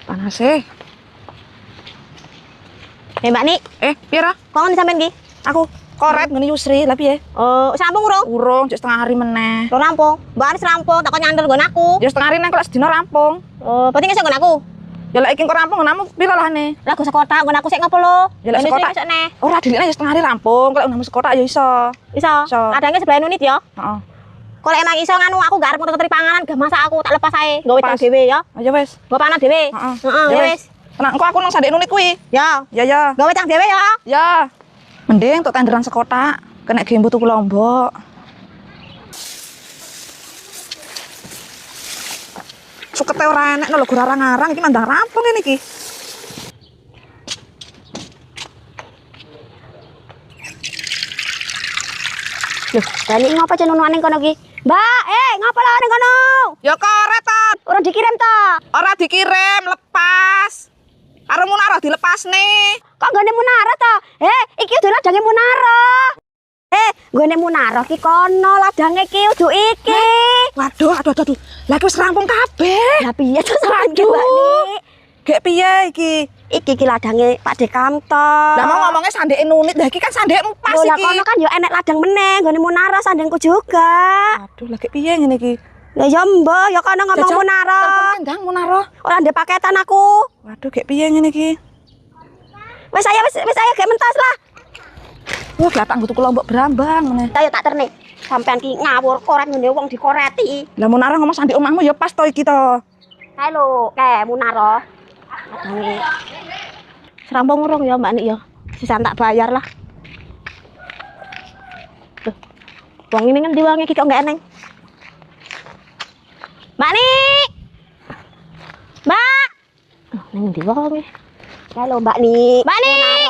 Panas e. Mbak Ni. Piye ra? Kok ngene sampean ki? Aku koret ngene Yusri, lha piye? Oh, sampung urung? Urung, cek setengah hari meneh. Lo rampung. Mbak Aris rampung, tak kok nyandel nggon aku. Ya setengah hari nang kelas dina rampung. Oh, berarti ngesuk nggon aku. Ya lek iki kok rampung namu pira lahane? Lah go sekotak nggon aku sik ngopo lo? Ya lek sekotak esuk neh. ora dilikne ya setengah hari rampung, kalau namu sekotak ya iso. Iso. Iso. Ladange sebelah unit ya. Heeh. Kalau emang iso nganu aku gak arep ngeteri panganan, gak masak aku tak lepas ae. Nggawe tang dhewe ya. Ayo wis. Nggo panah dhewe. Heeh. Heeh, ya wis. Tenang, kok aku nang sandek nunit kuwi. Ya. Ya. Nggawe tang dhewe ya. Ya. Mending tok tenderan sekotak, kena gembo tuku lombok. Sukete ora enek lho garang-garang iki mandang rampung ngene iki. Loh, Dani ngapa jeneng ning kono ki? Mbak, ngapa lho ning kono? Ya koret to. Ora dikirim to? Ora dikirim, lepas. Karo Munarah dilepas nih. Kok nggone Munarah to? Iki udah ladange Munarah. Nggone Munarah ki kono ladange ki udu iki. Waduh. Lah wis rampung kabeh. Lah piye to sampeyan Aduh. Mbak Ni? Gek piye iki? Iki ki ladange Pak Dekamto. Lah mau ngomongnya sandeke nunit, lah iki kan sandekmu pas Lah iki. kono kan yo enek ladang meneh, nggone Munarah sandengku juga. Aduh, lah gek piye ngene iki? Lah ya mbok, ya kono ngomong Jajal, Munarah. telepon kandang Munarah. Ora ndek paketan aku. Waduh, gek piye ngene iki? Wis saya gek mentas lah. Wah, glatang butuh kelompok berambang meneh. Ayo tak ternik. Sampean ki ngawur koret ngene wong dikoreti. Lah Munarah ngomong sandek omahmu ya pas to iki to. Kae lho, kae Munarah. Ladange. Serampung urung ya Mbak Nik ya. Sisan tak bayar lah. Tuh. Wong ini ngendi wonge iki kok enggak eneng. Mbak Nik. Mbak. Oh, nang ndi wonge? Kae lho Mbak Nik. Mbak Nik.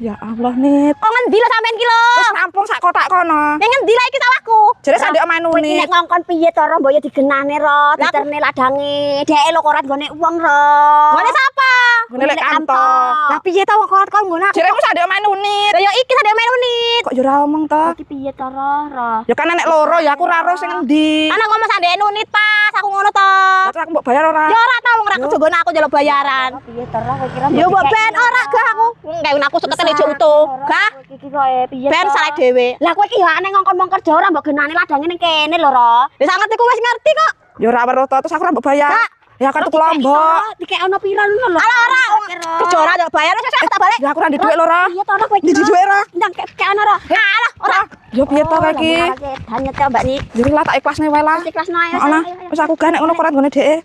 Ya Allah, Nit. Kok ngendi lho sampean ki lho? Wis rampung sak kotak kono. Ning ngendi lah iki salahku? Jare sandek omah Kowe iki nunit. nek ngongkon piye to ro mbok ya digenane ro, diterne ladange. Dheke lho koret gone wong ro. Gone sapa? Gone lek kantor. Lah piye to wong koret kon nggon aku? Jare ku sandek omah nunit. Lah ya iki sandek melu unit. Kok yo ora omong to? Iki piye to ro? Ya kan enek loro ya aku ora ro sing endi. Ana ngomong sandek unit pas aku ngono to. Lah terus aku mbok bayar ora? Ya ora tau wong ra kerja nggon aku njaluk bayaran. Piye to kowe kira Ya mbok ben ora gah aku. Engke aku seketene jo utuh. Gah. iki kowe piye Ben salah dhewe. Lah kowe iki ya nek ngongkon wong kerja ora mbok genane ladange ning kene lho ro. Wis ngerti ku wis ngerti kok. Ya ora weruh to terus aku ora mbok bayar. Ya kan tuku lombok. Dikek ono pira ngono lho. Ala ora. Kerja ora njaluk bayar wis aku tak balik. Ya aku ora ndek dhuwit lho ora. Piye to ora kowe iki? Ndi dhuwit ora? Ndang kek ono ro. Alah ora. Ya piye to kowe iki? Hanya to Mbak Nik. Jadi lah tak ikhlasne wae lah. Ikhlas no ayo. Heeh lah. Wis aku gak nek ngono koret nggone dheke.